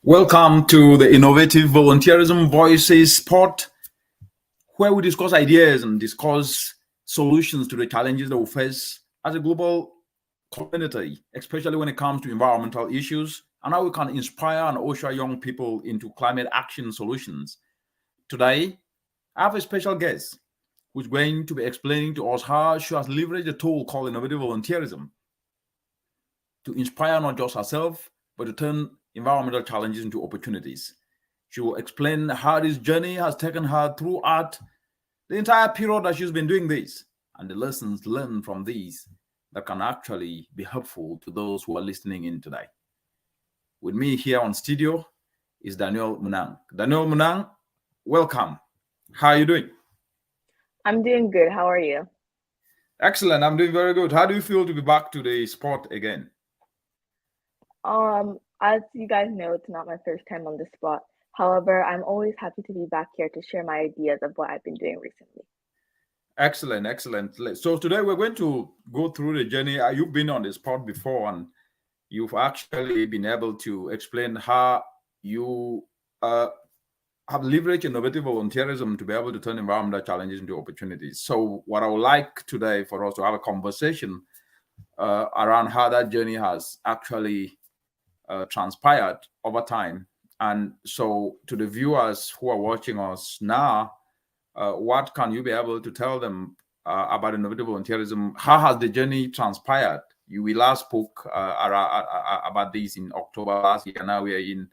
Welcome to the Innovative Volunteerism Voices pod, where we discuss ideas and discuss solutions to the challenges that we face as a global community, especially when it comes to environmental issues and how we can inspire and usher young people into climate action solutions. Today, I have a special guest who's going to be explaining to us how she has leveraged a tool called Innovative Volunteerism to inspire not just herself, but to turn environmental challenges into opportunities. She will explain how this journey has taken her throughout the entire period that she's been doing this and the lessons learned from these that can actually be helpful to those who are listening in today. With me here on studio is Daniel Munang. Daniel Munang, welcome. How are you doing? I'm doing good. How are you? Excellent. I'm doing very good. How do you feel to be back to the spot again? As you guys know, it's not my first time on the spot. However, I'm always happy to be back here to share my ideas of what I've been doing recently. Excellent, excellent. So today we're going to go through the journey. You've been on the spot before, and you've actually been able to explain how you have leveraged innovative volunteerism to be able to turn environmental challenges into opportunities. So what I would like today for us to have a conversation around how that journey has actually transpired over time. And so to the viewers who are watching us now, what can you be able to tell them about innovative volunteerism? How has the journey transpired? We last spoke about this in October last year. Now we are in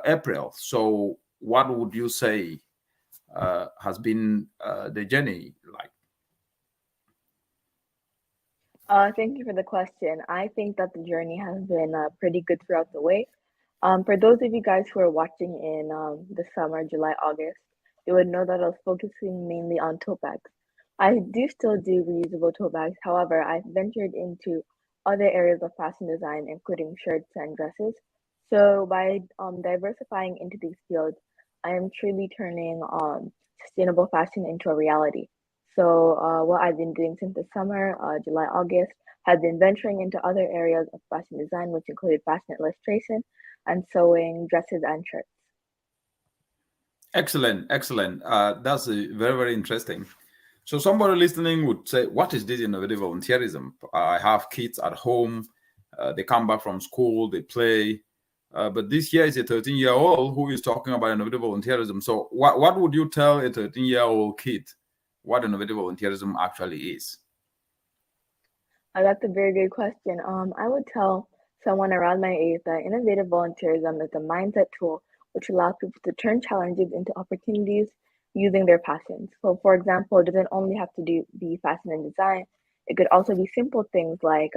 April. So what would you say has been the journey like? Thank you for the question. I think that the journey has been pretty good throughout the way. For those of you guys who are watching in the summer, July, August, you would know that I was focusing mainly on tote bags. I do still do reusable tote bags. However, I've ventured into other areas of fashion design, including shirts and dresses. So by diversifying into these fields, I am truly turning sustainable fashion into a reality. So what I've been doing since the summer, July, August, has been venturing into other areas of fashion design, which included fashion illustration and sewing dresses and shirts. Excellent, excellent. That's very, very interesting. So somebody listening would say, what is this innovative volunteerism? I have kids at home. They come back from school, they play. But this year is a 13-year-old who is talking about innovative volunteerism. So what would you tell a 13-year-old kid what innovative volunteerism actually is? That's a very good question. I would tell someone around my age that innovative volunteerism is a mindset tool which allows people to turn challenges into opportunities using their passions. So, for example, it doesn't only have to be fashion and design. It could also be simple things like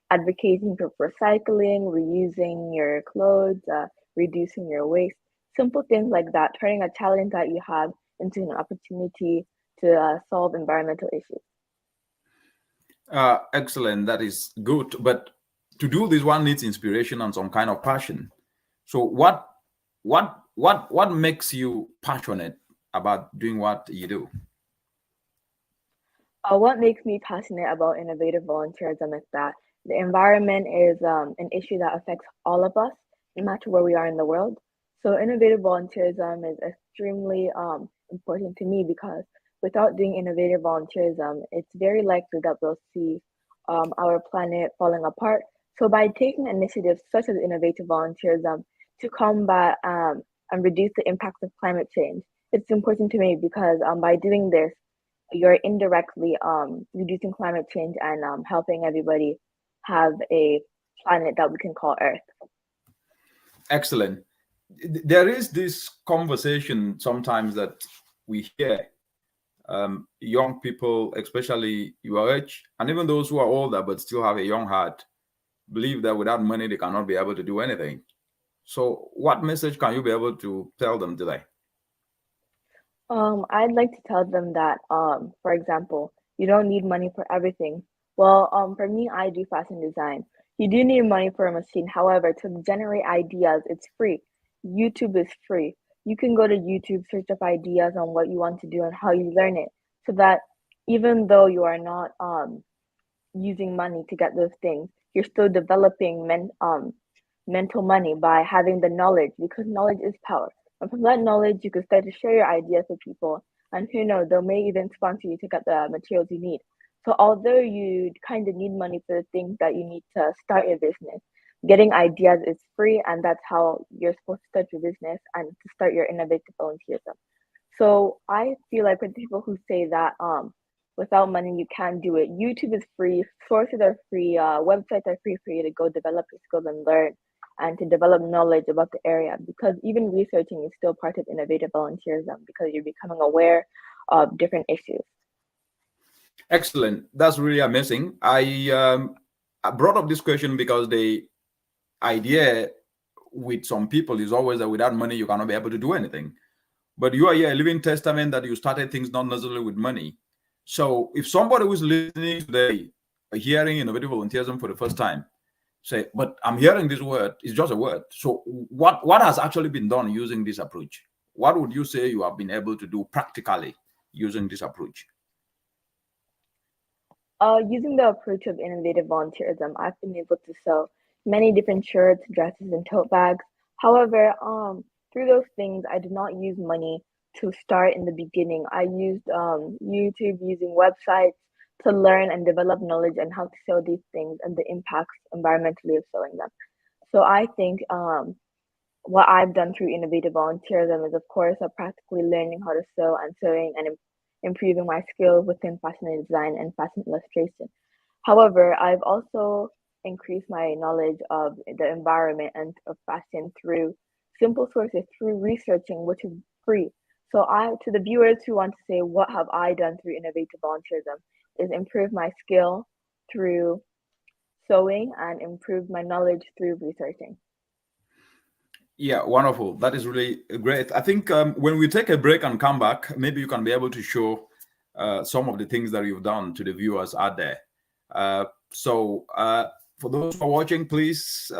advocating for recycling, reusing your clothes, reducing your waste. Simple things like that, turning a challenge that you have into an opportunity to solve environmental issues. Excellent. That is good. But to do this, one needs inspiration and some kind of passion. So what makes you passionate about doing what you do? What makes me passionate about innovative volunteerism is that the environment is an issue that affects all of us, no matter where we are in the world. So innovative volunteerism is extremely important to me because without doing innovative volunteerism, it's very likely that we'll see our planet falling apart. So by taking initiatives such as innovative volunteerism to combat and reduce the impacts of climate change, it's important to me because by doing this, you're indirectly reducing climate change and helping everybody have a planet that we can call Earth. Excellent. There is this conversation sometimes that we hear. Young people, especially your age, and even those who are older but still have a young heart, believe that without money they cannot be able to do anything. So what message can you be able to tell them today? I'd like to tell them that, for example, you don't need money for everything. Well, for me, I do fashion design. You do need money for a machine. However, to generate ideas, it's free. YouTube is free. You can go to YouTube, search up ideas on what you want to do and how you learn it, so that even though you are not using money to get those things, you're still developing mental money by having the knowledge, because knowledge is power. And from that knowledge, you can start to share your ideas with people. And who knows, they may even sponsor you to get the materials you need. So although you kind of need money for the things that you need to start your business, getting ideas is free, and that's how you're supposed to start your business and to start your innovative volunteerism. So I feel like with people who say that without money you can't do it, YouTube is free, sources are free, websites are free for you to go develop your skills and learn and to develop knowledge about the area, because even researching is still part of innovative volunteerism because you're becoming aware of different issues. Excellent. That's really amazing. I brought up this question because the idea with some people is always that without money, you cannot be able to do anything. But you are here a living testament that you started things not necessarily with money. So if somebody who's listening today, hearing innovative volunteerism for the first time, say, but I'm hearing this word, it's just a word. So what has actually been done using this approach? What would you say you have been able to do practically using this approach? Using the approach of innovative volunteerism, I've been able to sew many different shirts, dresses, and tote bags. However, through those things, I did not use money to start in the beginning. I used YouTube, using websites to learn and develop knowledge on how to sew these things and the impacts environmentally of sewing them. So I think what I've done through innovative volunteerism is, of course, practically learning how to sew and sewing and improving my skills within fashion and design and fashion illustration. However, I've also increased my knowledge of the environment and of fashion through simple sources, through researching, which is free. So to the viewers who want to say, what have I done through innovative volunteerism, is improve my skill through sewing and improve my knowledge through researching. Yeah, wonderful. That is really great. I think when we take a break and come back, maybe you can be able to show some of the things that you've done to the viewers out there. So for those who are watching, please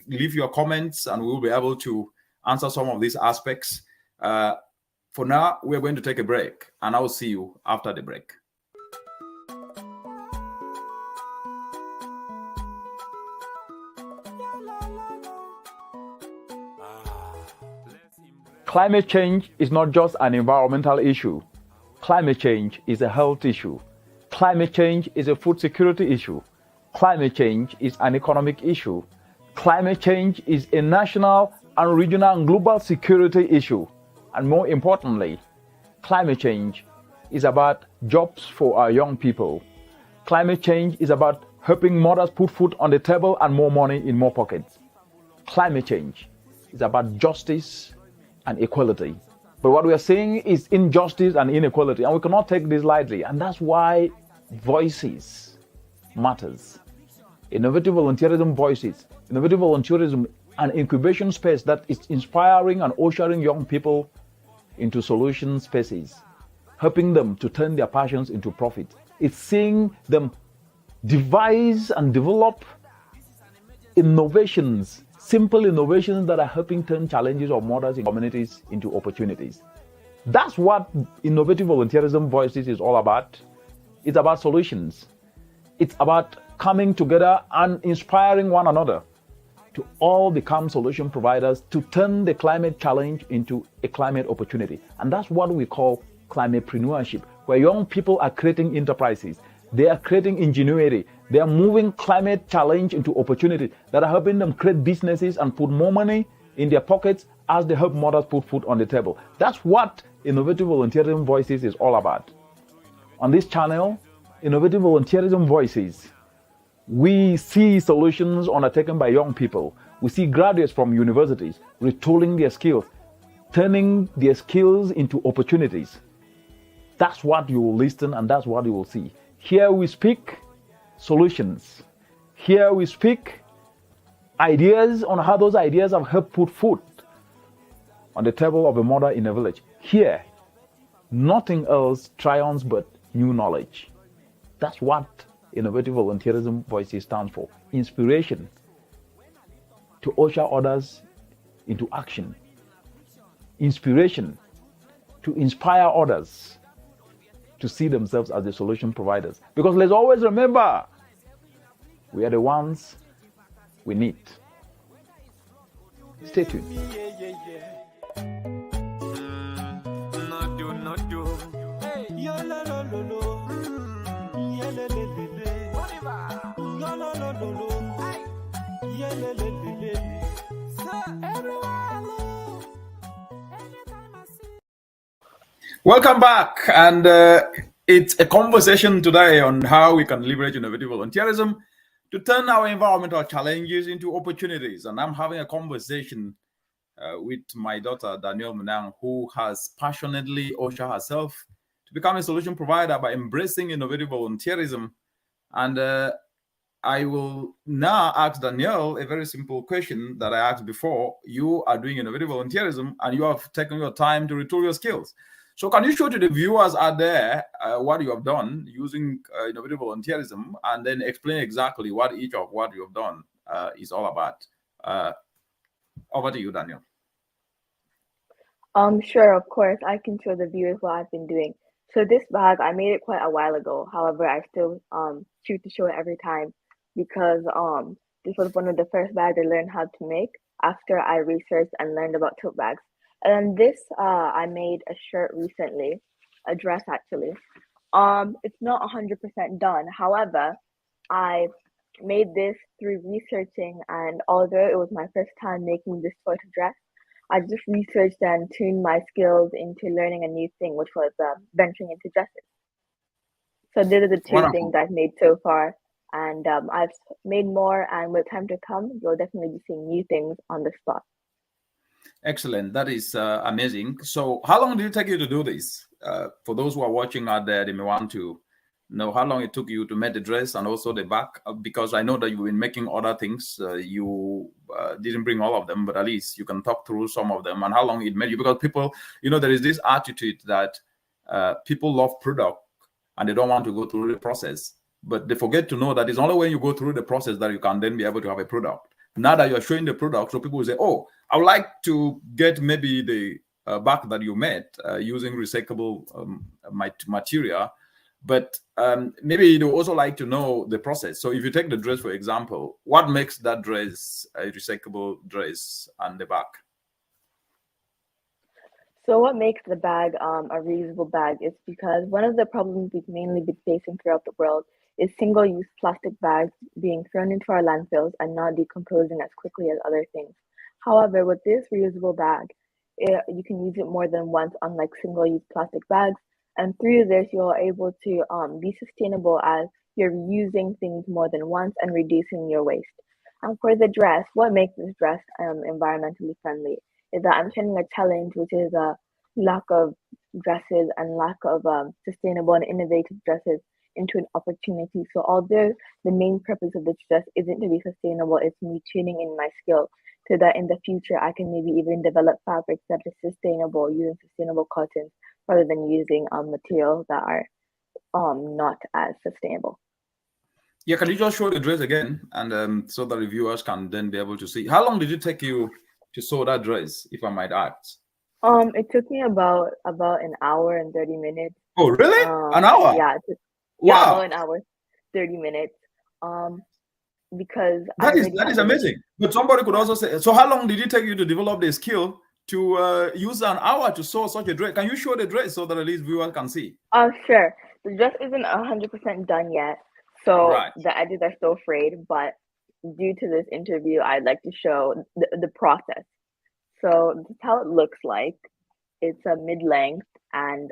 leave your comments and we'll be able to answer some of these aspects. For now, we're going to take a break and I'll see you after the break. Climate change is not just an environmental issue. Climate change is a health issue. Climate change is a food security issue. Climate change is an economic issue. Climate change is a national and regional and global security issue. And more importantly, climate change is about jobs for our young people. Climate change is about helping mothers put food on the table and more money in more pockets. Climate change is about justice and equality. But what we are seeing is injustice and inequality, and we cannot take this lightly. And that's why voices matters. Innovative volunteerism voices, innovative volunteerism, an incubation space that is inspiring and ushering young people into solution spaces, helping them to turn their passions into profit. It's seeing them devise and develop innovations, simple innovations that are helping turn challenges of mothers in communities into opportunities. That's what innovative volunteerism voices is all about. It's about solutions. It's about coming together and inspiring one another to all become solution providers to turn the climate challenge into a climate opportunity. And that's what we call climatepreneurship, where young people are creating enterprises. They are creating ingenuity. They are moving climate challenge into opportunity that are helping them create businesses and put more money in their pockets as they help mothers put food on the table. That's what Innovative Volunteerism Voices is all about. On this channel, Innovative Volunteerism Voices, we see solutions undertaken by young people. We see graduates from universities retooling their skills, turning their skills into opportunities. That's what you will listen and that's what you will see. Here we speak solutions. Here we speak ideas on how those ideas have helped put food on the table of a mother in a village. Here, nothing else triumphs but new knowledge. That's what Innovative Volunteerism Voices stands for. Inspiration to usher others into action. Inspiration to inspire others to see themselves as the solution providers. Because let's always remember, we are the ones we need. Stay tuned. Welcome back, and it's a conversation today on how we can leverage innovative volunteerism to turn our environmental challenges into opportunities. And I'm having a conversation with my daughter, Danielle Munang, who has passionately ushered herself to become a solution provider by embracing innovative volunteerism. And I will now ask Danielle a very simple question that I asked before. You are doing innovative volunteerism, and you have taken your time to retool your skills. So can you show to the viewers out there what you have done using innovative volunteerism, and then explain exactly what each of what you have done is all about? Over to you, Daniel. Sure, of course. I can show the viewers what I've been doing. So this bag, I made it quite a while ago. However, I still choose to show it every time because this was one of the first bags I learned how to make after I researched and learned about tote bags. And this, I made a shirt recently, a dress actually. It's not 100% done. However, I made this through researching, and although it was my first time making this sort of dress, I just researched and tuned my skills into learning a new thing, which was venturing into dresses. So these are the two things I've made so far, and I've made more, and with time to come, you'll definitely be seeing new things on the spot. Excellent. That is amazing. So how long did it take you to do this? For those who are watching out there, they may want to know how long it took you to make the dress and also the back, because I know that you've been making other things. You didn't bring all of them, but at least you can talk through some of them and how long it made you. Because people, there is this attitude that people love product and they don't want to go through the process. But they forget to know that it's only when you go through the process that you can then be able to have a product. Now that you're showing the product, so people will say, oh, I would like to get maybe the bag that you made using recyclable material. But maybe they also like to know the process. So if you take the dress, for example, what makes that dress a recyclable dress and the bag? So what makes the bag a reusable bag is because one of the problems we've mainly been facing throughout the world is single-use plastic bags being thrown into our landfills and not decomposing as quickly as other things. However, with this reusable bag, you can use it more than once, unlike single-use plastic bags. And through this, you're able to be sustainable as you're using things more than once and reducing your waste. And for the dress, what makes this dress environmentally friendly is that I'm sharing a challenge, which is a lack of dresses and lack of sustainable and innovative dresses into an opportunity. So although the main purpose of this dress isn't to be sustainable, it's me tuning in my skill so that in the future I can maybe even develop fabrics that are sustainable using sustainable cottons rather than using materials that are not as sustainable. Yeah, can you just show the dress again, and so the reviewers can then be able to see? How long did it take you to sew that dress, if I might ask? It took me about an hour and 30 minutes. Oh, really? An hour? Yeah. Wow. About an hour, 30 minutes. Because that is amazing. But somebody could also say, so how long did it take you to develop the skill to use an hour to sew such a dress? Can you show the dress so that at least viewers can see? Sure. The dress isn't 100% done yet, so the edges are still frayed. But due to this interview, I'd like to show the process. So this is how it looks like. It's a mid-length, and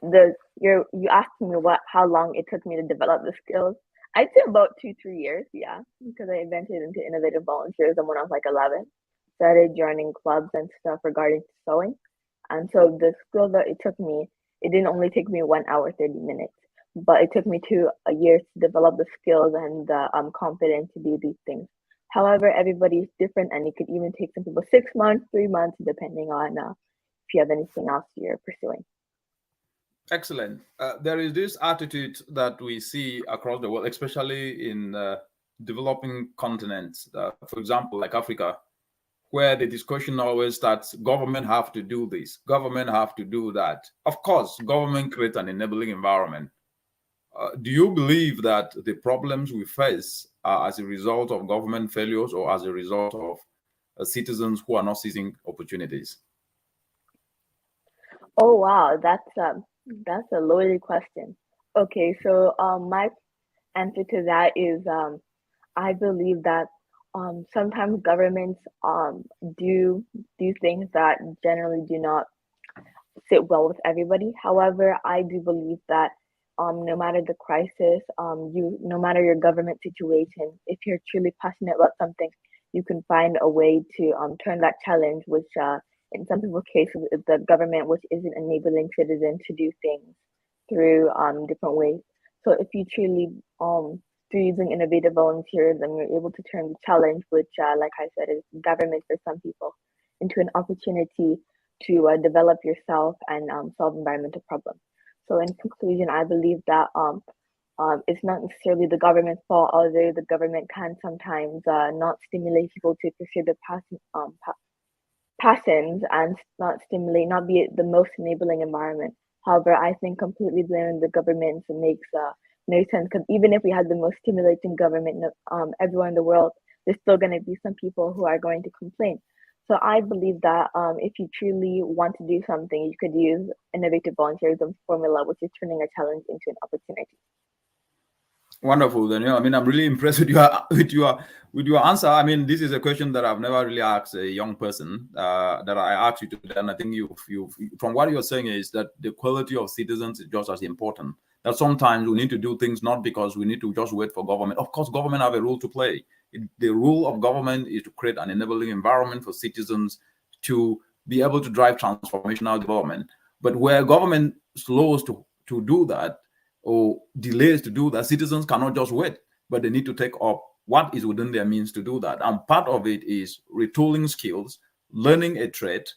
you asked me how long it took me to develop the skills. I'd say about 2-3 years, yeah, because I ventured into innovative volunteerism when I was like 11. Started joining clubs and stuff regarding sewing, and so the skill that it took me, it didn't only take me 1 hour 30 minutes, but it took me 2 years to develop the skills and the confidence to do these things. However, everybody is different, and it could even take some people 6 months, 3 months, depending on if you have anything else you're pursuing. Excellent. There is this attitude that we see across the world, especially in developing continents, for example, like Africa, where the discussion always starts, government have to do this, government have to do that. Of course, government creates an enabling environment. Do you believe that the problems we face are as a result of government failures or as a result of citizens who are not seizing opportunities? Oh wow, that's a loaded question. Okay, so my answer to that is I believe that sometimes governments do things that generally do not sit well with everybody. However, I do believe that no matter the crisis, no matter your government situation, if you're truly passionate about something, you can find a way to turn that challenge, which in some people's cases is the government, which isn't enabling citizens to do things through different ways. So if you truly through using innovative volunteerism, you're able to turn the challenge, which like I said, is government for some people, into an opportunity to develop yourself and solve environmental problems. So in conclusion, I believe that it's not necessarily the government's fault, although the government can sometimes not stimulate people to pursue their passions and not be the most enabling environment. However, I think completely blaming the government makes no sense, because even if we had the most stimulating government everywhere in the world, there's still going to be some people who are going to complain. So I believe that if you truly want to do something, you could use innovative volunteerism formula, which is turning a challenge into an opportunity. Wonderful, Daniel. I mean, I'm really impressed with your answer. I mean, this is a question that I've never really asked a young person that I asked you today. And I think you from what you're saying is that the quality of citizens is just as important. That sometimes we need to do things not because we need to just wait for government. Of course, government have a role to play. The role of government is to create an enabling environment for citizens to be able to drive transformational development. But where government slows to do that, or delays to do that, citizens cannot just wait, but they need to take up what is within their means to do that. And part of it is retooling skills, learning a trade,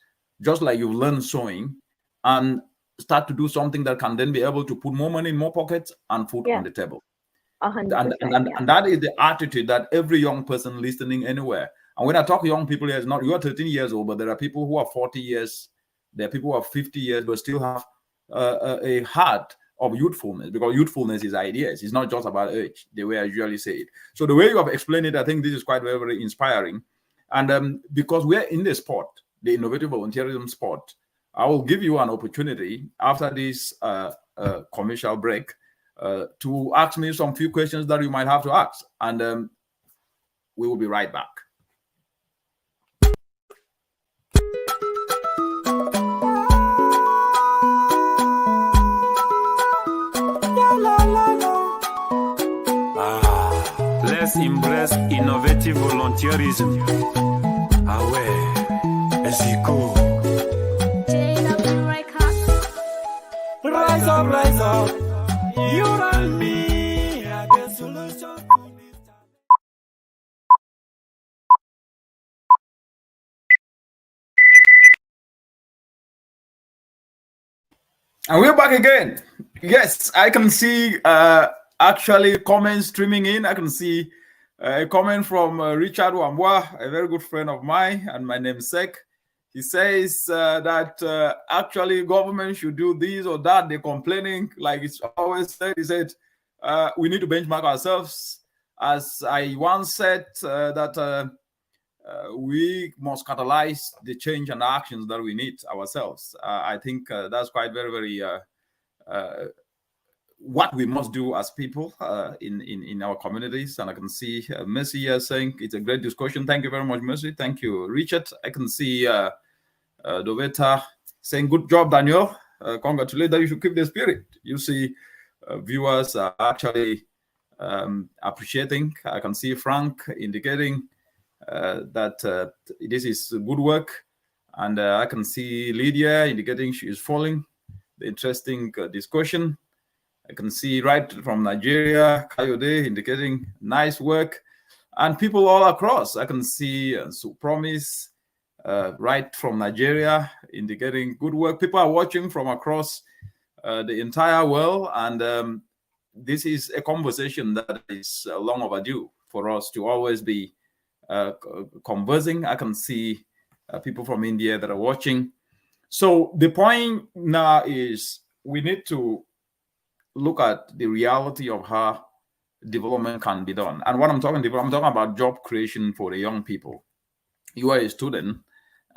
just like you've learned sewing, and start to do something that can then be able to put more money in more pockets and food on the table. 100%, and that is the attitude that every young person listening anywhere. And when I talk young people, it's not you are 13 years old, but there are people who are 40 years, there are people who are 50 years, but still have a heart of youthfulness, because youthfulness is ideas. It's not just about age, the way I usually say it. So the way you have explained it, I think this is quite very, very inspiring. And because we're in the sport, the innovative volunteerism sport, I will give you an opportunity after this commercial break to ask me some few questions that you might have to ask. And we will be right back. Let's embrace innovative volunteerism. Away, as you go. Rise up, rise up. You and me are the solution to this. And we're back again. Yes, I can see actually comments streaming in. I can see a comment from Richard Wambua, a very good friend of mine and my namesake. He says that actually government should do this or that. They're complaining, like it's always said. He said, we need to benchmark ourselves. As I once said, that we must catalyze the change and actions that we need ourselves. I think that's quite very, very what we must do as people in our communities. And I can see Mercy here saying it's a great discussion. Thank you very much, Mercy. Thank you, Richard. I can see Doveta saying, good job, Daniel. Congratulations. You should keep the spirit. You see viewers are actually appreciating. I can see Frank indicating that this is good work. And I can see Lydia indicating she is following the interesting discussion. I can see right from Nigeria, Kayode indicating nice work, and people all across. I can see Promise right from Nigeria indicating good work. People are watching from across the entire world, and this is a conversation that is long overdue for us to always be conversing. I can see people from India that are watching. So the point now is we need to look at the reality of how development can be done. And what I'm talking about job creation for the young people. you are a student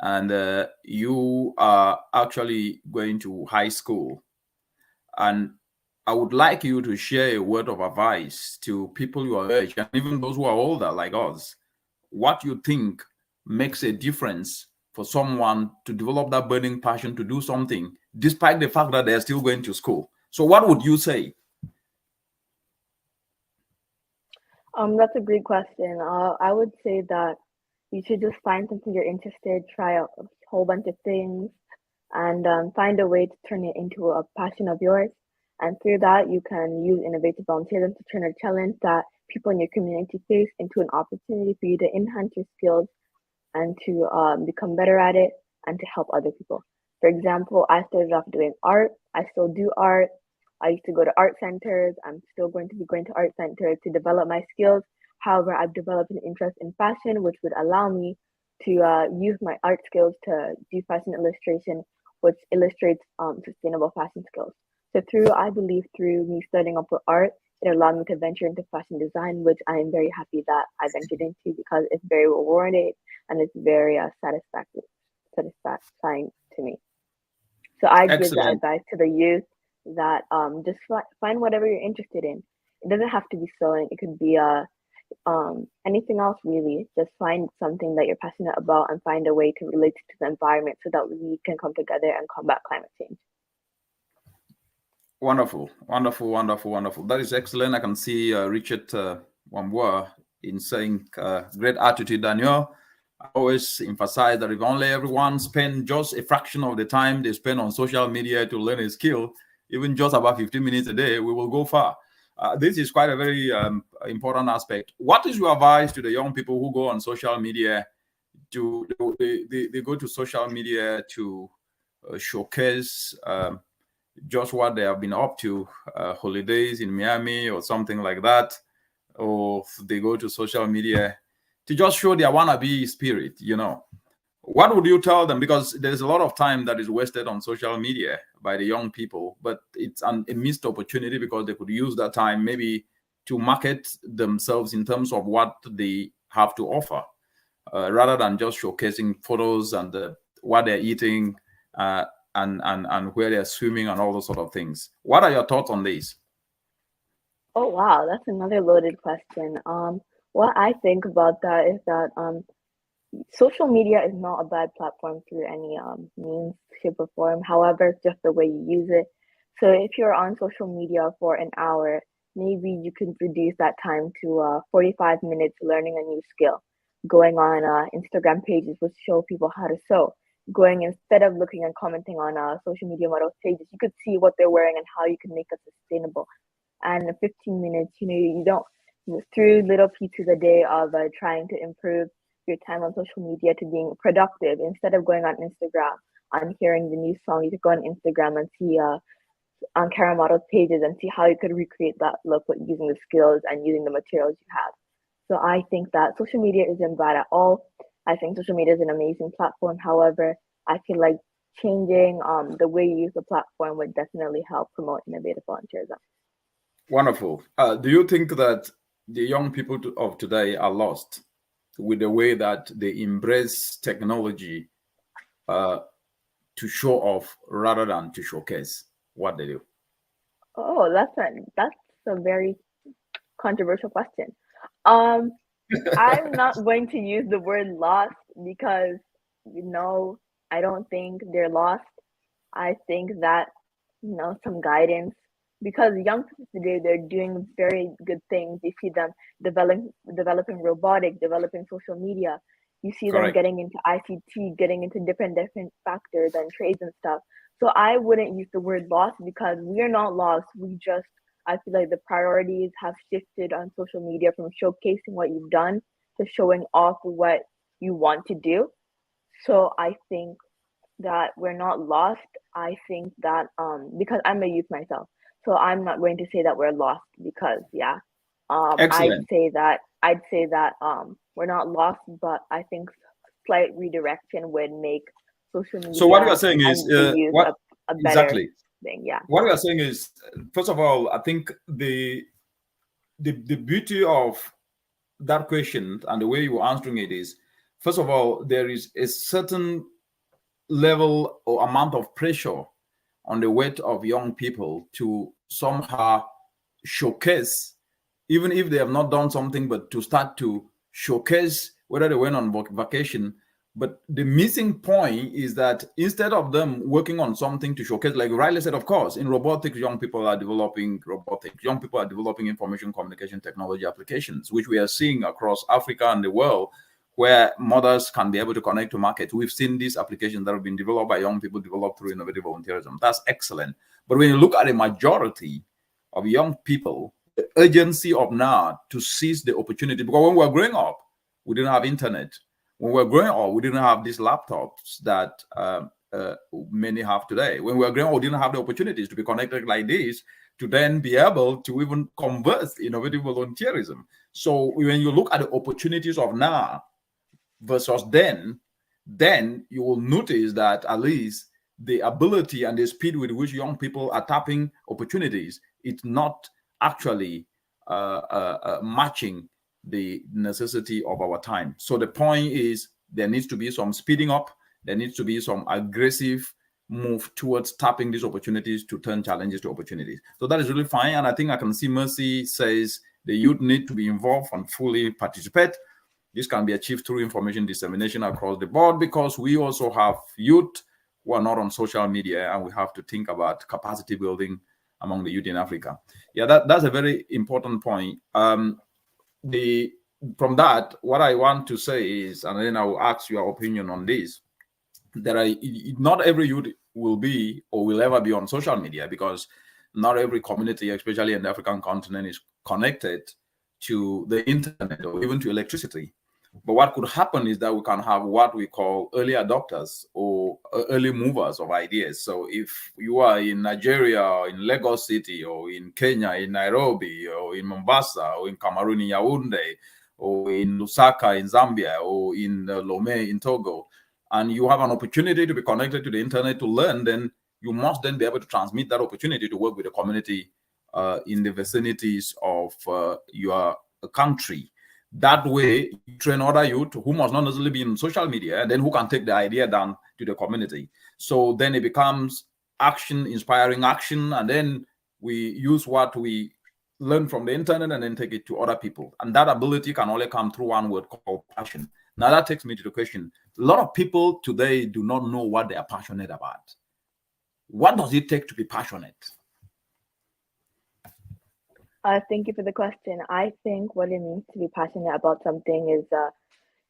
and you are actually going to high school, and I would like you to share a word of advice to people your age and even those who are older like us, what you think makes a difference for someone to develop that burning passion to do something despite the fact that they're still going to school. So what would you say? That's a great question. I would say that you should just find something you're interested, try out a whole bunch of things, and find a way to turn it into a passion of yours. And through that, you can use innovative volunteerism to turn a challenge that people in your community face into an opportunity for you to enhance your skills and to become better at it and to help other people. For example, I started off doing art. I still do art. I used to go to art centers. I'm still going to be going to art centers to develop my skills. However, I've developed an interest in fashion, which would allow me to use my art skills to do fashion illustration, which illustrates sustainable fashion skills. So I believe through me starting up with art, it allowed me to venture into fashion design, which I am very happy that I ventured into because it's very rewarding and it's very satisfying to me. So I give that Excellent. advice to the youth that just find whatever you're interested in. It doesn't have to be sewing. It could be anything else really. Just find something that you're passionate about and find a way to relate to the environment so that we can come together and combat climate change. Wonderful, wonderful, wonderful, wonderful. That is excellent. I can see Richard Wambua in saying great attitude, Daniel. I always emphasize that if only everyone spend just a fraction of the time they spend on social media to learn a skill, even just about 15 minutes a day, we will go far. This is quite a very important aspect. What is your advice to the young people who go on social media they go to social media to showcase just what they have been up to, holidays in Miami or something like that, or they go to social media to just show their wannabe spirit, what would you tell them? Because there's a lot of time that is wasted on social media by the young people, but it's a missed opportunity because they could use that time maybe to market themselves in terms of what they have to offer, rather than just showcasing photos and what they're eating and where they're swimming and all those sort of things. What are your thoughts on this? Oh wow, that's another loaded question. What I think about that is that social media is not a bad platform through any means, shape, or form. However, it's just the way you use it. So if you're on social media for an hour, maybe you can reduce that time to 45 minutes learning a new skill. Going on Instagram pages which show people how to sew. Going instead of looking and commenting on social media models pages, you could see what they're wearing and how you can make it sustainable. And in 15 minutes, you don't through little pieces a day of trying to improve your time on social media to being productive. Instead of going on Instagram and hearing the new song, you could go on Instagram and see on camera model pages and see how you could recreate that look with using the skills and using the materials you have. So I think that social media isn't bad at all. I think social media is an amazing platform. However, I feel like changing the way you use the platform would definitely help promote innovative volunteerism. Wonderful. Do you think that the young people of today are lost with the way that they embrace technology to show off rather than to showcase what they do? Oh, that's a very controversial question. I'm not going to use the word lost because I don't think they're lost. I think that some guidance, because young people today, they're doing very good things. You see them developing robotics, developing social media. You see them Correct. getting into ICT, getting into different factors and trades and stuff. So I wouldn't use the word lost because we're not lost. I feel like the priorities have shifted on social media from showcasing what you've done to showing off what you want to do. So I think that we're not lost. I think that because I'm a youth myself, so I'm not going to say that we're lost because Excellent. I'd say that we're not lost, but I think slight redirection would make social media. So what you are saying is a better exactly thing. Yeah. What we are saying is, first of all, I think the beauty of that question and the way you're answering it is, first of all, there is a certain level or amount of pressure on the weight of young people to somehow showcase, even if they have not done something, but to start to showcase whether they went on vacation. But the missing point is that instead of them working on something to showcase, like Riley said, of course, in robotics, young people are developing robotics. Young people are developing information communication technology applications, which we are seeing across Africa and the world, where mothers can be able to connect to markets. We've seen these applications that have been developed by young people, developed through innovative volunteerism. That's excellent. But when you look at the majority of young people, the urgency of now to seize the opportunity, because when we were growing up, we didn't have internet. When we were growing up, we didn't have these laptops that many have today. When we were growing up, we didn't have the opportunities to be connected like this, to then be able to even converse innovative volunteerism. So when you look at the opportunities of now versus then you will notice that at least the ability and the speed with which young people are tapping opportunities, it's not actually matching the necessity of our time. So the point is, there needs to be some speeding up. There needs to be some aggressive move towards tapping these opportunities to turn challenges to opportunities. So that is really fine. And I think I can see Mercy says the youth need to be involved and fully participate. This can be achieved through information dissemination across the board, because we also have youth who are not on social media, and we have to think about capacity building among the youth in Africa. Yeah, that's a very important point. From that, what I want to say is, and then I will ask your opinion on this, not every youth will be or will ever be on social media, because not every community, especially in the African continent, is connected to the internet or even to electricity. But what could happen is that we can have what we call early adopters or early movers of ideas. So if you are in Nigeria or in Lagos City or in Kenya, in Nairobi or in Mombasa or in Cameroon, in Yaoundé, or in Lusaka, in Zambia, or in Lomé, in Togo, and you have an opportunity to be connected to the internet to learn, then you must then be able to transmit that opportunity to work with the community in the vicinities of your country. That way, you train other youth who must not necessarily be in social media, and then who can take the idea down to the community. So then it becomes action, inspiring action, and then we use what we learn from the internet and then take it to other people. And that ability can only come through one word called passion. Now that takes me to the question. A lot of people today do not know what they are passionate about. What does it take to be passionate? Thank you for the question. I think what it means to be passionate about something is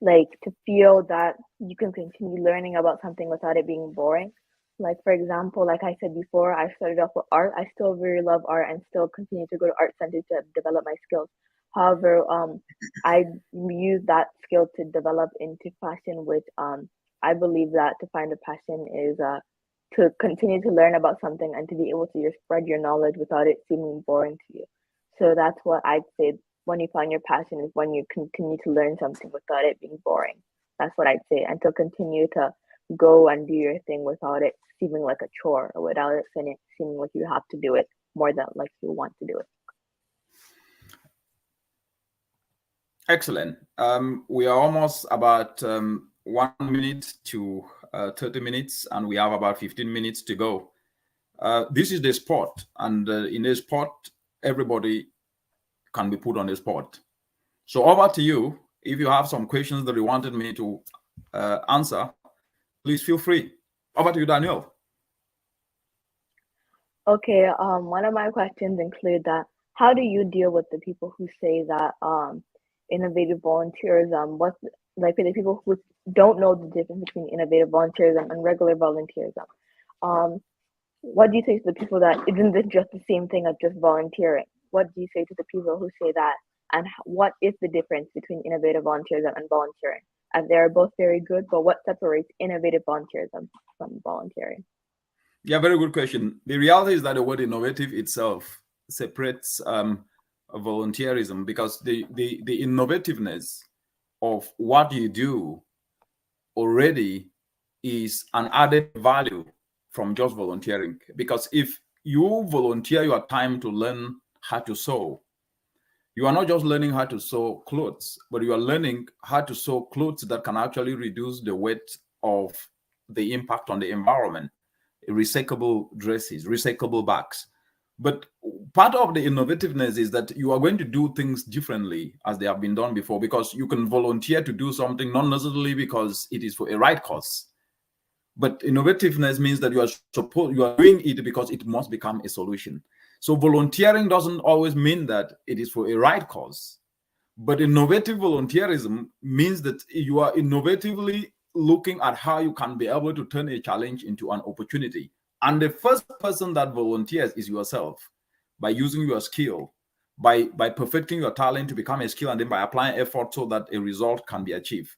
like to feel that you can continue learning about something without it being boring. Like, for example, like I said before, I started off with art. I still really love art and still continue to go to art centers to develop my skills. However, I use that skill to develop into fashion, which I believe that to find a passion is to continue to learn about something and to be able to just spread your knowledge without it seeming boring to you. So that's what I'd say. When you find your passion is when you continue to learn something without it being boring. That's what I'd say. And to continue to go and do your thing without it seeming like a chore, or without it seeming like you have to do it more than like you want to do it. Excellent. We are almost about 1 minute to 30 minutes, and we have about 15 minutes to go. This is the spot, and in this spot, everybody can be put on the spot. So over to you. If you have some questions that you wanted me to answer, please feel free. Over to you, Daniel. Okay, one of my questions include that how do you deal with the people who say that innovative volunteerism, like for the people who don't know the difference between innovative volunteerism and regular volunteerism? What do you say to the people that isn't this just the same thing as just volunteering? What do you say to the people who say that? And what is the difference between innovative volunteerism and volunteering? As they are both very good, but what separates innovative volunteerism from volunteering? Yeah, very good question. The reality is that the word innovative itself separates volunteerism, because the innovativeness of what you do already is an added value from just volunteering. Because if you volunteer your time to learn how to sew, You are not just learning how to sew clothes, but you are learning how to sew clothes that can actually reduce the weight of the impact on the environment. Recyclable dresses, recyclable bags. But part of the innovativeness is that you are going to do things differently as they have been done before, because you can volunteer to do something, not necessarily because it is for a right cause. But innovativeness means that you are doing it because it must become a solution. So volunteering doesn't always mean that it is for a right cause. But innovative volunteerism means that you are innovatively looking at how you can be able to turn a challenge into an opportunity. And the first person that volunteers is yourself, by using your skill, by perfecting your talent to become a skill, and then by applying effort so that a result can be achieved.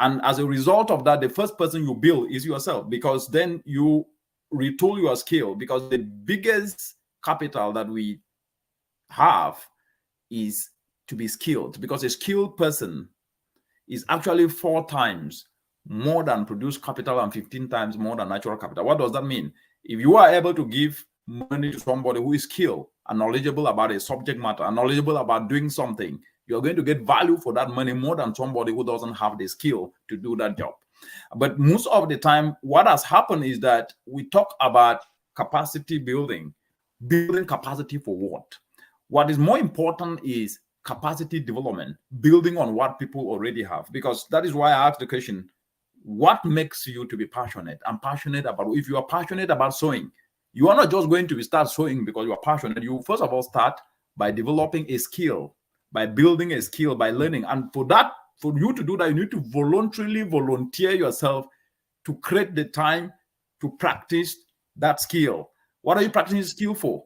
And as a result of that, the first person you build is yourself, because then you retool your skill, because the biggest capital that we have is to be skilled, because a skilled person is actually 4 times more than produced capital and 15 times more than natural capital. What does that mean? If you are able to give money to somebody who is skilled and knowledgeable about a subject matter and knowledgeable about doing something, you're going to get value for that money more than somebody who doesn't have the skill to do that job. But most of the time, what has happened is that we talk about capacity building. Building capacity for what? What is more important is capacity development, building on what people already have. Because that is why I asked the question, what makes you to be passionate? I'm passionate about, if you are passionate about sewing, you are not just going to start sewing because you are passionate. You first of all start by developing a skill, by building a skill, by learning. And for you to do that, you need to voluntarily volunteer yourself to create the time to practice that skill. What are you practicing skill for?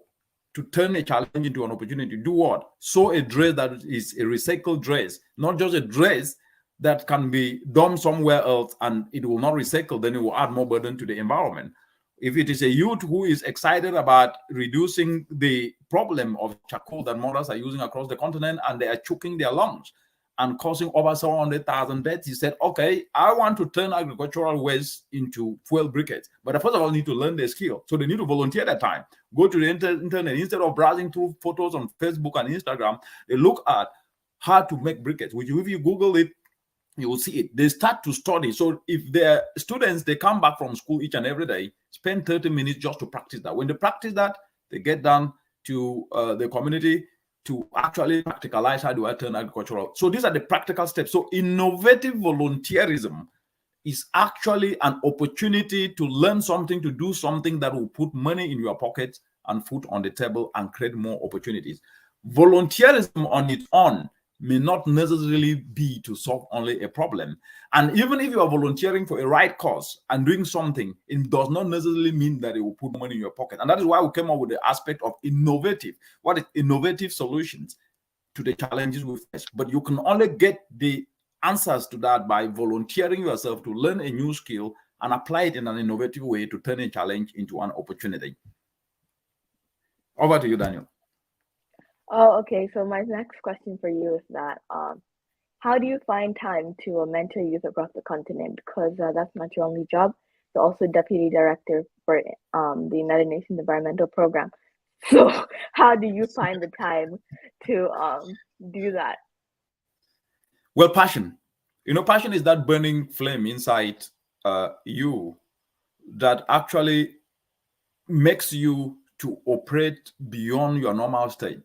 To turn a challenge into an opportunity. Do what? Sew a dress that is a recycled dress, not just a dress that can be done somewhere else and it will not recycle, then it will add more burden to the environment. If it is a youth who is excited about reducing the problem of charcoal that mothers are using across the continent, and they are choking their lungs and causing over 700,000 deaths, he said, okay, I want to turn agricultural waste into fuel briquettes. But I first of all need to learn the skill. So they need to volunteer that time. Go to the internet. Instead of browsing through photos on Facebook and Instagram, they look at how to make briquettes, which if you Google it, you will see it. They start to study. So if they're students, they come back from school each and every day, spend 30 minutes just to practice that. When they practice that, they get down to the community to actually practicalize how do I turn agricultural. So these are the practical steps. So innovative volunteerism is actually an opportunity to learn something, to do something that will put money in your pocket and food on the table and create more opportunities. Volunteerism on its own may not necessarily be to solve only a problem. And even if you are volunteering for a right cause and doing something, it does not necessarily mean that it will put money in your pocket. And that is why we came up with the aspect of innovative. What is innovative solutions to the challenges we face? But you can only get the answers to that by volunteering yourself to learn a new skill and apply it in an innovative way to turn a challenge into an opportunity. Over to you, Daniel. Oh, okay. So my next question for you is that how do you find time to mentor youth across the continent? Because that's not your only job. You're also deputy director for the United Nations Environmental Program. So how do you find the time to do that? Well, passion. Passion is that burning flame inside you that actually makes you to operate beyond your normal state.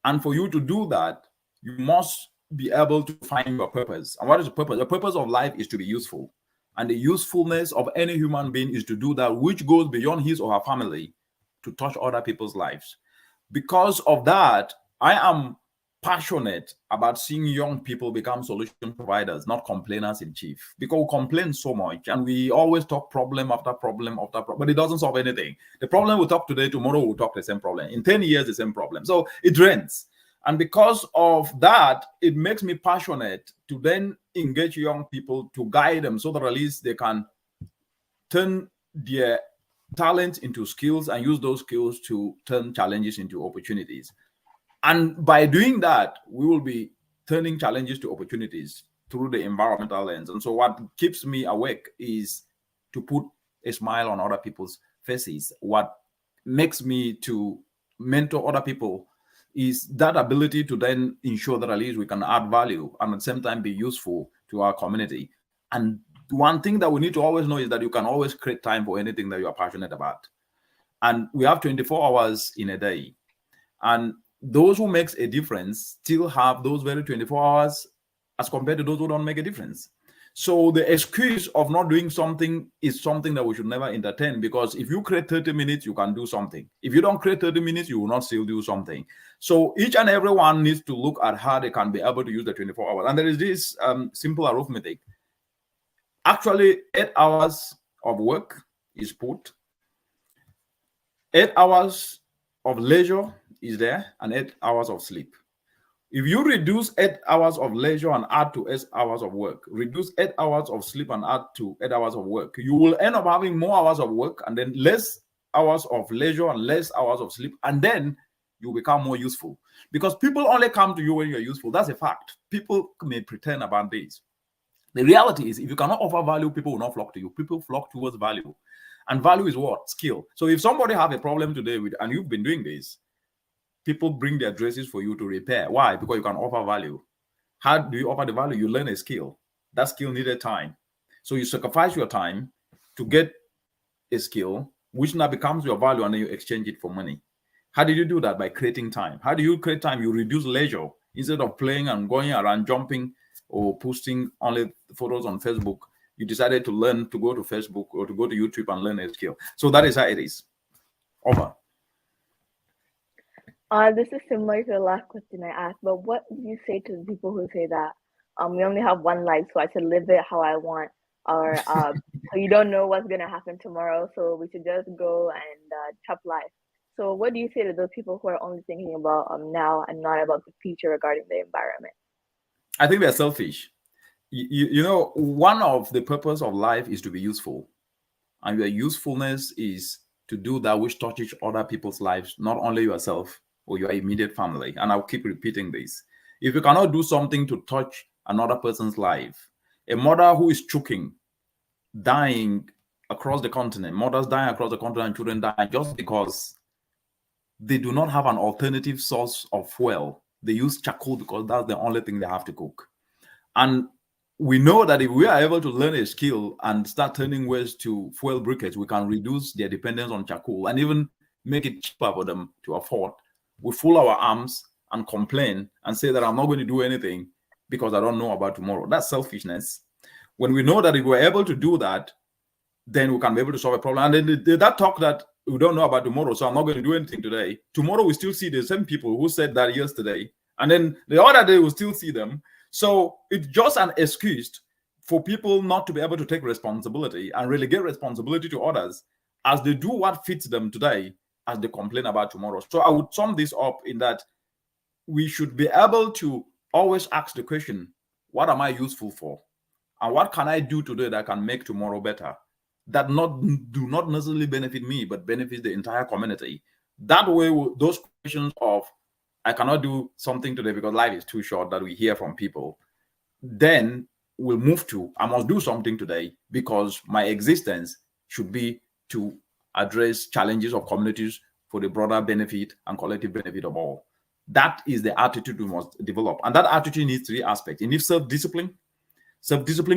And for you to do that, you must be able to find your purpose. And what is the purpose? The purpose of life is to be useful. And the usefulness of any human being is to do that which goes beyond his or her family to touch other people's lives. Because of that, I am passionate about seeing young people become solution providers, not complainers in chief. Because we complain so much and we always talk problem after problem after problem, but it doesn't solve anything. The problem we talk today, tomorrow we'll talk the same problem. In 10 years, the same problem. So it drains. And because of that, it makes me passionate to then engage young people, to guide them so that at least they can turn their talent into skills and use those skills to turn challenges into opportunities. And by doing that, we will be turning challenges to opportunities through the environmental lens. And so what keeps me awake is to put a smile on other people's faces. What makes me to mentor other people is that ability to then ensure that at least we can add value and at the same time be useful to our community. And one thing that we need to always know is that you can always create time for anything that you are passionate about. And we have 24 hours in a day. And those who makes a difference still have those very 24 hours as compared to those who don't make a difference. So the excuse of not doing something is something that we should never entertain, because if you create 30 minutes, you can do something. If you don't create 30 minutes, you will not still do something. So each and everyone needs to look at how they can be able to use the 24 hours. And there is this simple arithmetic. Actually, 8 hours of work is put, 8 hours of leisure is there, and 8 hours of sleep. If you reduce 8 hours of leisure and add to 8 hours of work, reduce 8 hours of sleep and add to 8 hours of work, you will end up having more hours of work and then less hours of leisure and less hours of sleep, and then you become more useful. Because people only come to you when you're useful. That's a fact. People may pretend about this. The reality is, if you cannot offer value, people will not flock to you. People flock towards value. And value is what? Skill. So if somebody have a problem today with, and you've been doing this, people bring their addresses for you to repair. Why? Because you can offer value. How do you offer the value? You learn a skill. That skill needed time. So you sacrifice your time to get a skill, which now becomes your value, and then you exchange it for money. How did you do that? By creating time. How do you create time? You reduce leisure. Instead of playing and going around jumping or posting only photos on Facebook, you decided to learn to go to Facebook or to go to YouTube and learn a skill. So that is how it is. Over. This is similar to the last question I asked, but what do you say to people who say that we only have one life, so I should live it how I want, or so you don't know what's gonna happen tomorrow, so we should just go and chop life. So what do you say to those people who are only thinking about now and not about the future regarding the environment? I think they're selfish. You know, one of the purpose of life is to be useful. And your usefulness is to do that which touches other people's lives, not only yourself or your immediate family. And I'll keep repeating this. If you cannot do something to touch another person's life, a mother who is choking, dying across the continent, mothers dying across the continent, and children dying just because they do not have an alternative source of fuel. They use charcoal because that's the only thing they have to cook. And we know that if we are able to learn a skill and start turning ways to fuel briquettes, we can reduce their dependence on charcoal and even make it cheaper for them to afford. We fold our arms and complain and say that I'm not going to do anything because I don't know about tomorrow. That's selfishness. When we know that if we're able to do that, then we can be able to solve a problem. And then that talk that we don't know about tomorrow, so I'm not going to do anything today. Tomorrow we still see the same people who said that yesterday, and then the other day we'll still see them. So it's just an excuse for people not to be able to take responsibility and relegate responsibility to others as they do what fits them today, as they complain about tomorrow. So I would sum this up in that we should be able to always ask the question, what am I useful for? And what can I do today that can make tomorrow better? That do not necessarily benefit me, but benefit the entire community. That way, those questions of, I cannot do something today because life is too short, that we hear from people, then we'll move to, I must do something today because my existence should be to address challenges of communities for the broader benefit and collective benefit of all. That is the attitude we must develop. And that attitude needs three aspects. It needs self-discipline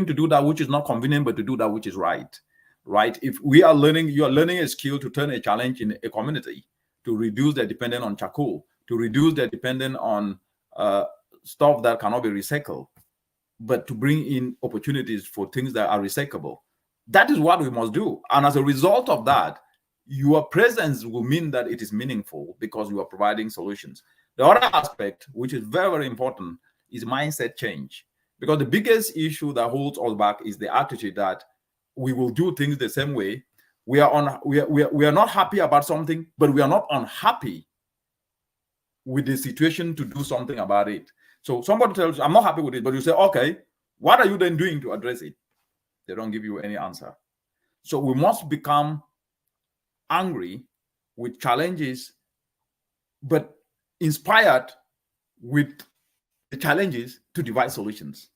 to do that which is not convenient, but to do that which is right. Right? If we are learning, you are learning a skill to turn a challenge in a community, to reduce their dependence on charcoal, to reduce their dependence on stuff that cannot be recycled, but to bring in opportunities for things that are recyclable. That is what we must do. And as a result of that, your presence will mean that it is meaningful because you are providing solutions. The other aspect, which is very, very important, is mindset change. Because the biggest issue that holds us back is the attitude that we will do things the same way. We are not happy about something, but we are not unhappy with the situation to do something about it. So somebody tells you, I'm not happy with it, but you say, okay, what are you then doing to address it? They don't give you any answer. So we must become angry with challenges, but inspired with the challenges to devise solutions.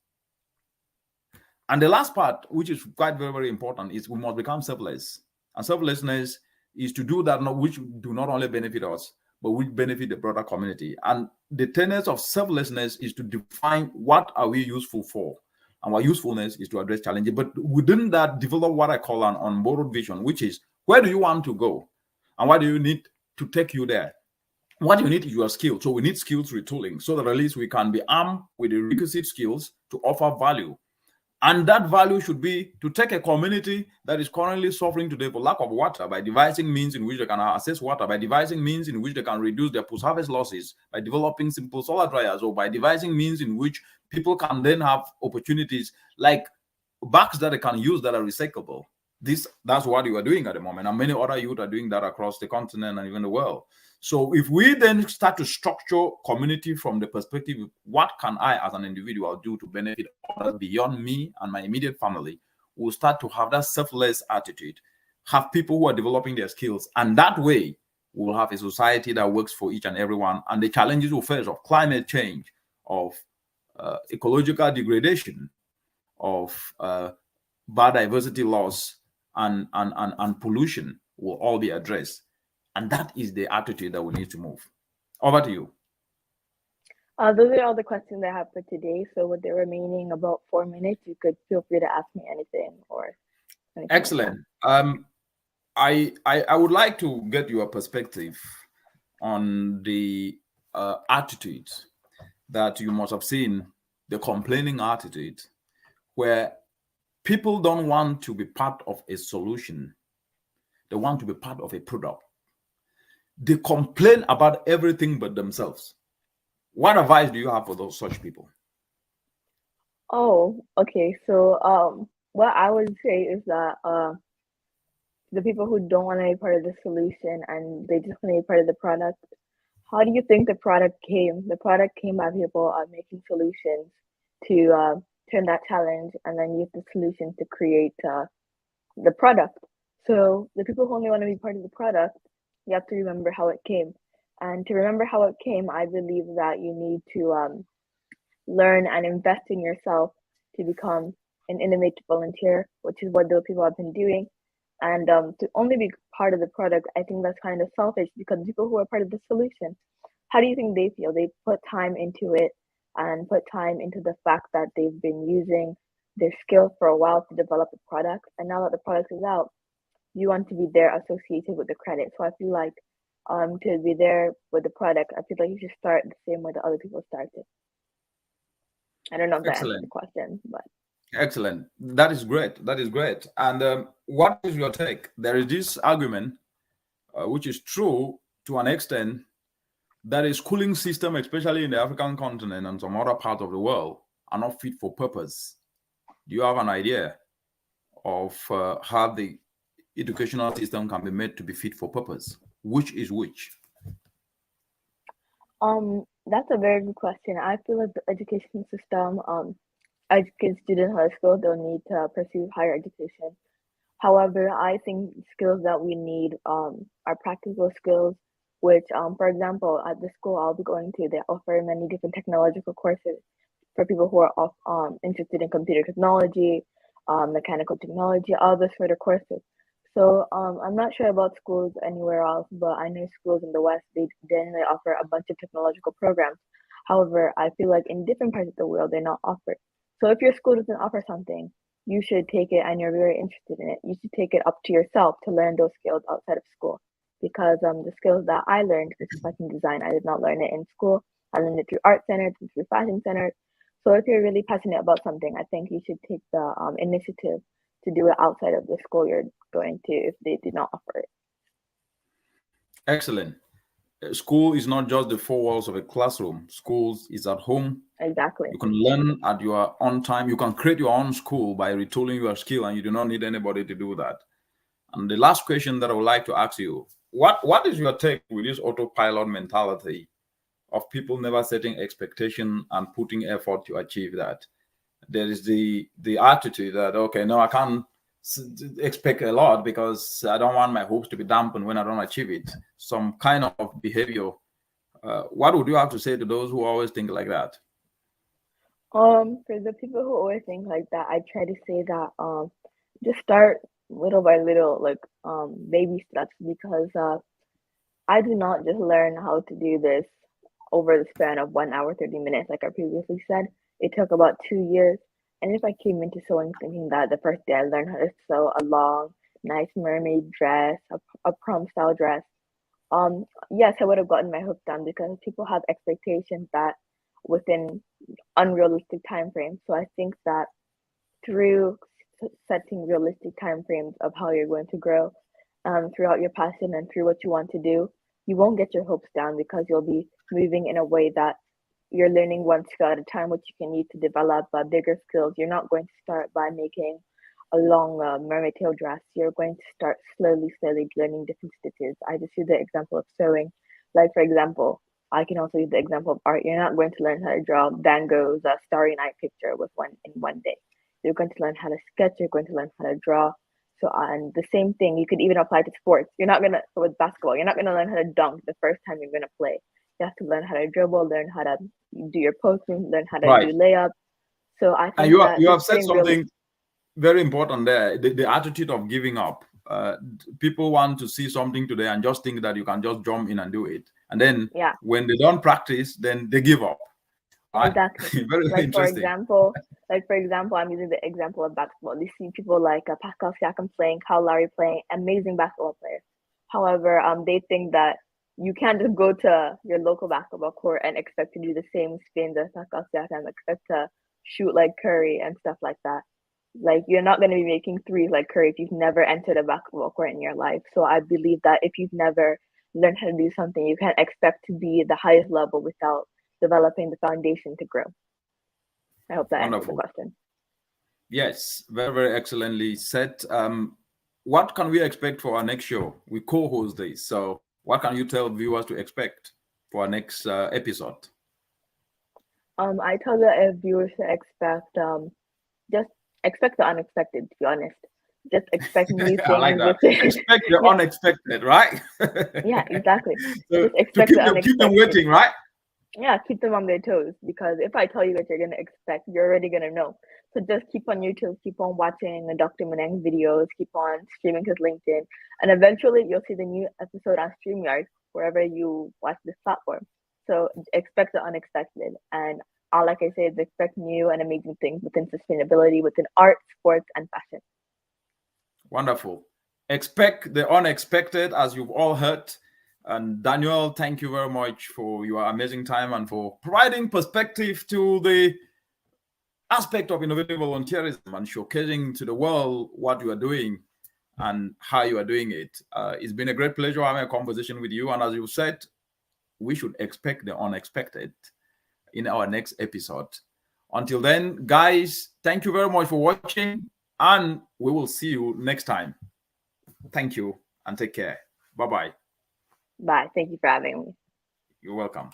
And the last part, which is quite very, very important, is we must become selfless. And selflessness is to do that which do not only benefit us, but which benefit the broader community. And the tenets of selflessness is to define what are we useful for. And our usefulness is to address challenges. But within that, develop what I call an on-board vision, which is, where do you want to go? And what do you need to take you there? What you need is your skill. So we need skills retooling so that at least we can be armed with the requisite skills to offer value. And that value should be to take a community that is currently suffering today for lack of water by devising means in which they can access water, by devising means in which they can reduce their post-harvest losses, by developing simple solar dryers, or by devising means in which people can then have opportunities like bags that they can use that are recyclable. That's what you are doing at the moment. And many other youth are doing that across the continent and even the world. So if we then start to structure community from the perspective of what can I as an individual do to benefit others beyond me and my immediate family, we'll start to have that selfless attitude, have people who are developing their skills. And that way, we'll have a society that works for each and everyone. And the challenges we face of climate change, of ecological degradation, of biodiversity loss, and pollution will all be addressed. And that is the attitude that we need to move. Over to you. Those are all the questions I have for today. So with the remaining about 4 minutes, you could feel free to ask me anything or anything. Excellent. I would like to get your perspective on the attitude that you must have seen, the complaining attitude, where people don't want to be part of a solution. They want to be part of a product. They complain about everything but themselves. What advice do you have for such people? Oh, okay. So what I would say is that the people who don't want to be part of the solution and they just want to be part of the product, how do you think the product came? The product came by people making solutions to turn that challenge and then use the solution to create the product. So the people who only want to be part of the product, you have to remember how it came. And to remember how it came, I believe that you need to learn and invest in yourself to become an innovative volunteer, which is what those people have been doing. And to only be part of the product, I think that's kind of selfish because people who are part of the solution, how do you think they feel? They put time into it and put time into the fact that they've been using their skill for a while to develop the product. And now that the product is out, you want to be there associated with the credit. So I feel like to be there with the product, I feel like you should start the same way that other people started. I don't know if that answers the question, but. Excellent. That is great. That is great. And what is your take? There is this argument, which is true to an extent, that a schooling system, especially in the African continent and some other parts of the world, are not fit for purpose. Do you have an idea of how the educational system can be made to be fit for purpose? Which is which? That's a very good question. I feel like the education system, educate students high school, they'll need to pursue higher education. However, I think skills that we need are practical skills, which, for example, at the school I'll be going to, they offer many different technological courses for people who are interested in computer technology, mechanical technology, all those sort of courses. So I'm not sure about schools anywhere else, but I know schools in the West, they generally offer a bunch of technological programs. However, I feel like in different parts of the world, they're not offered. So if your school doesn't offer something, you should take it and you're very interested in it. You should take it up to yourself to learn those skills outside of school. Because the skills that I learned is fashion design. I did not learn it in school. I learned it through art centers, through fashion centers. So if you're really passionate about something, I think you should take the initiative to do it outside of the school you're going to if they did not offer it. Excellent. School is not just the four walls of a classroom. School is at home. Exactly. You can learn at your own time. You can create your own school by retooling your skill, and you do not need anybody to do that. And the last question that I would like to ask you, what is your take with this autopilot mentality of people never setting expectation and putting effort to achieve that? There is the attitude that, okay, no, I can't expect a lot because I don't want my hopes to be dampened when I don't achieve it. Some kind of behavior. What would you have to say to those who always think like that? For the people who always think like that, I try to say that just start little by little, like baby steps, because I do not just learn how to do this over the span of 1 hour, 30 minutes, like I previously said. It took about 2 years. And if I came into sewing thinking that the first day I learned how to sew a long, nice mermaid dress, a prom style dress, yes, I would have gotten my hook down because people have expectations that within unrealistic time frames. So I think that through setting realistic time frames of how you're going to grow throughout your passion and through what you want to do, you won't get your hopes down because you'll be moving in a way that you're learning one skill at a time, which you can use to develop bigger skills. You're not going to start by making a long mermaid tail dress. You're going to start slowly learning different stitches. I just use the example of sewing. Like, for example, I can also use the example of art. You're not going to learn how to draw Van Gogh's Starry Night picture in one day. You're going to learn how to sketch. You're going to learn how to draw. So, and the same thing, you could even apply to sports. You're not gonna, with basketball, you're not gonna learn how to dunk the first time you're gonna play. You have to learn how to dribble, learn how to do your posting, learn how to Right. do layup. So I think And you that have said something very important there, the attitude of giving up. People want to see something today and just think that you can just jump in and do it. And then when they don't practice, then they give up. Right? Exactly. Very interesting. For example, I'm using the example of basketball. You see people like Pascal Siakam playing, Kyle Lowry playing, amazing basketball players. However, they think that you can't just go to your local basketball court and expect to do the same spins as Pascal Siakam, expect to shoot like Curry and stuff like that. Like, you're not going to be making threes like Curry if you've never entered a basketball court in your life. So I believe that if you've never learned how to do something, you can't expect to be at the highest level without developing the foundation to grow. I hope that answers the question. Yes, very, very excellently said. What can we expect for our next show? We co-host this. So what can you tell viewers to expect for our next episode? I tell the viewers to expect, just expect the unexpected, to be honest. Just expect new things. I like that. Expect the unexpected, right? Yeah, exactly. So just expect to keep them waiting, right? Yeah, keep them on their toes, because if I tell you what you're going to expect, you're already going to know. So just keep on YouTube, keep on watching Dr. Manang's videos, keep on streaming his LinkedIn, and eventually you'll see the new episode on StreamYard, wherever you watch this platform. So expect the unexpected. And all I can say is expect new and amazing things within sustainability, within art, sports, and fashion. Wonderful. Expect the unexpected, as you've all heard. And Daniel, thank you very much for your amazing time and for providing perspective to the aspect of innovative volunteerism and showcasing to the world what you are doing and how you are doing it. It's been a great pleasure having a conversation with you. And as you said, we should expect the unexpected in our next episode. Until then, guys, thank you very much for watching, and we will see you next time. Thank you and take care. Bye-bye. Bye. Thank you for having me. You're welcome.